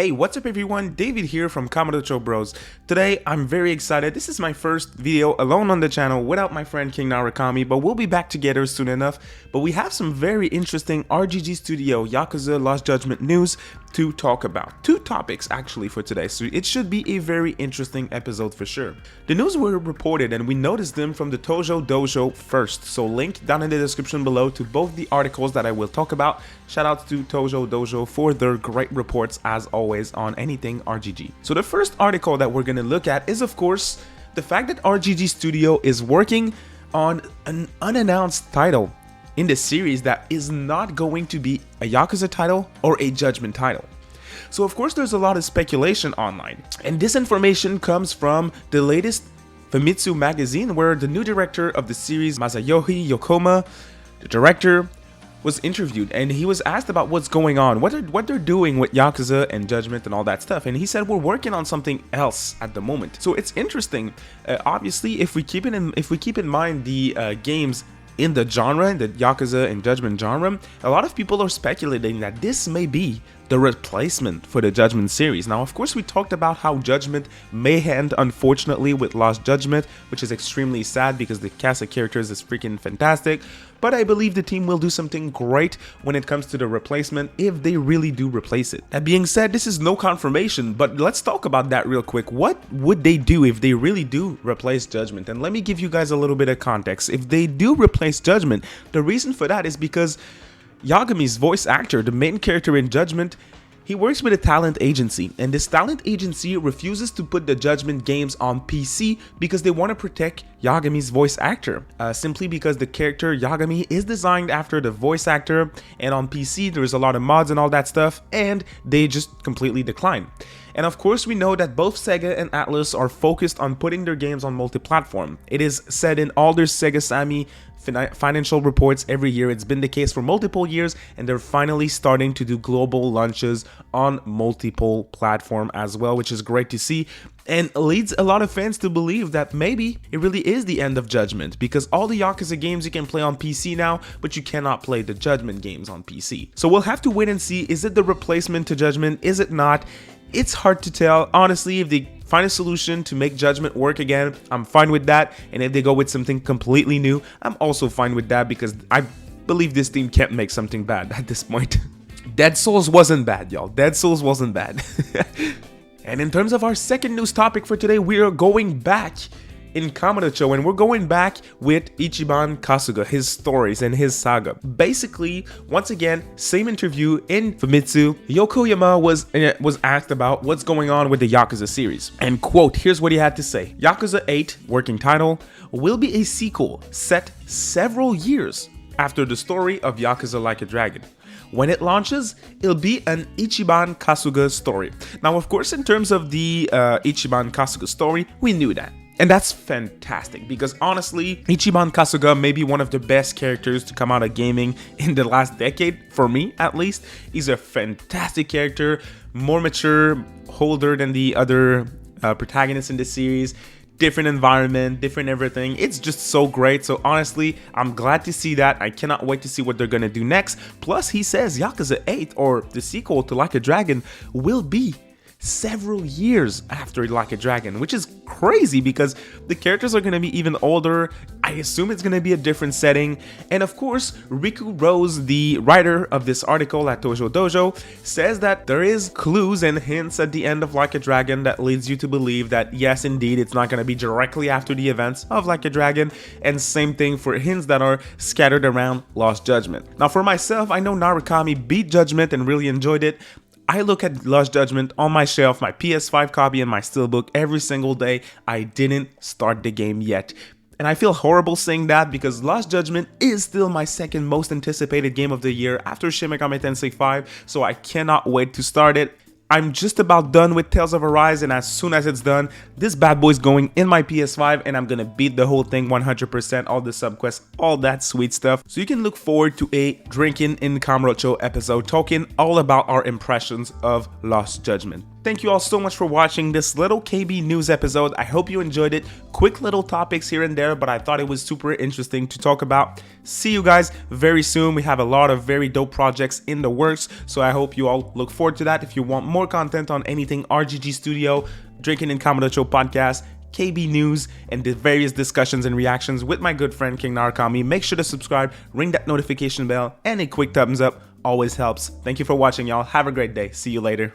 Hey, what's up everyone, David here from Kamurocho Bros. Today, I'm very excited. This is my first video alone on the channel without my friend King Narakami, but we'll be back together soon enough. But we have some very interesting RGG Studio Yakuza Lost Judgment news to talk about. Two topics actually for today, so it should be a very interesting episode for sure. The news were reported and we noticed them from the TOJO dojo first, so link down in the description below to both the articles that I will talk about. Shout out to TOJO dojo for their great reports as always on anything RGG. So the first article that we're gonna look at is of course the fact that RGG Studio is working on an unannounced title in the series that is not going to be a Yakuza title or a Judgment title. So of course there's a lot of speculation online, and this information comes from the latest Famitsu magazine where the new director of the series, Masayoshi Yokoma, the director, was interviewed and he was asked about what's going on, what they're doing with Yakuza and Judgment and all that stuff, and he said we're working on something else at the moment. So it's interesting. Obviously, if we keep in mind the games in the genre, in the Yakuza and Judgment genre, a lot of people are speculating that this may be the replacement for the Judgment series. Now, of course, we talked about how Judgment may end, unfortunately, with Lost Judgment, which is extremely sad because the cast of characters is freaking fantastic. But I believe the team will do something great when it comes to the replacement if they really do replace it. That being said, this is no confirmation, but let's talk about that real quick. What would they do if they really do replace Judgment? And let me give you guys a little bit of context. If they do replace Judgment, the reason for that is because Yagami's voice actor, the main character in Judgment, he works with a talent agency, and this talent agency refuses to put the Judgment games on PC because they want to protect Yagami's voice actor, simply because the character Yagami is designed after the voice actor, and on PC there's a lot of mods and all that stuff, and they just completely decline. And of course we know that both Sega and Atlus are focused on putting their games on multi-platform. It is said in all their Sega Sammy financial reports every year. It's been the case for multiple years, and they're finally starting to do global launches on multiple platform as well, which is great to see and leads a lot of fans to believe that maybe it really is the end of Judgment, because all the Yakuza games you can play on PC now, but you cannot play the Judgment games on PC. So we'll have to wait and see. Is it the replacement to Judgment? Is it not? It's hard to tell. Honestly, if they find a solution to make Judgment work again, I'm fine with that. And if they go with something completely new, I'm also fine with that, because I believe this team can't make something bad at this point. Dead Souls wasn't bad, y'all. Dead Souls wasn't bad. And in terms of our second news topic for today, we are going back in Kamurocho, and we're going back with ICHIBAN KASUGA, his stories and his saga. Basically, once again, same interview in Famitsu. Yokoyama was asked about what's going on with the Yakuza series. And quote, here's what he had to say. Yakuza 8, working title, will be a sequel set several years after the story of Yakuza Like a Dragon. When it launches, it'll be an ICHIBAN KASUGA story. Now, of course, in terms of the ICHIBAN KASUGA story, we knew that. And that's fantastic, because honestly, ICHIBAN KASUGA may be one of the best characters to come out of gaming in the last decade, for me at least. He's a fantastic character, more mature, older than the other protagonists in the series. Different environment, different everything. It's just so great. So honestly, I'm glad to see that. I cannot wait to see what they're gonna do next. Plus, he says Yakuza 8, or the sequel to Like a Dragon, will be several years after Like a Dragon, which is crazy because the characters are going to be even older. I assume it's going to be a different setting. And of course, Riku Rose, the writer of this article at TOJO Dojo, says that there is clues and hints at the end of Like a Dragon that leads you to believe that yes, indeed, it's not going to be directly after the events of Like a Dragon, and same thing for hints that are scattered around Lost Judgment. Now for myself, I know Narakami beat Judgment and really enjoyed it. I look at Lost Judgment on my shelf, my PS5 copy and my steelbook every single day. I didn't start the game yet. And I feel horrible saying that because Lost Judgment is still my second most anticipated game of the year after Shin Megami Tensei 5, so I cannot wait to start it. I'm just about done with Tales of Arise, and as soon as it's done, this bad boy's going in my PS5 and I'm gonna beat the whole thing 100%, all the subquests, all that sweet stuff. So you can look forward to a Drinking in Kamurocho episode talking all about our impressions of Lost Judgment. Thank you all so much for watching this little KB news episode. I hope you enjoyed it. Quick little topics here and there, but I thought it was super interesting to talk about. See you guys very soon. We have a lot of very dope projects in the works, so I hope you all look forward to that. If you want more content on anything RGG Studio, Drinking in Kamurocho podcast, KB News, and the various discussions and reactions with my good friend King Narakami, make sure to subscribe, ring that notification bell, and a quick thumbs up always helps. Thank you for watching, y'all. Have a great day. See you later.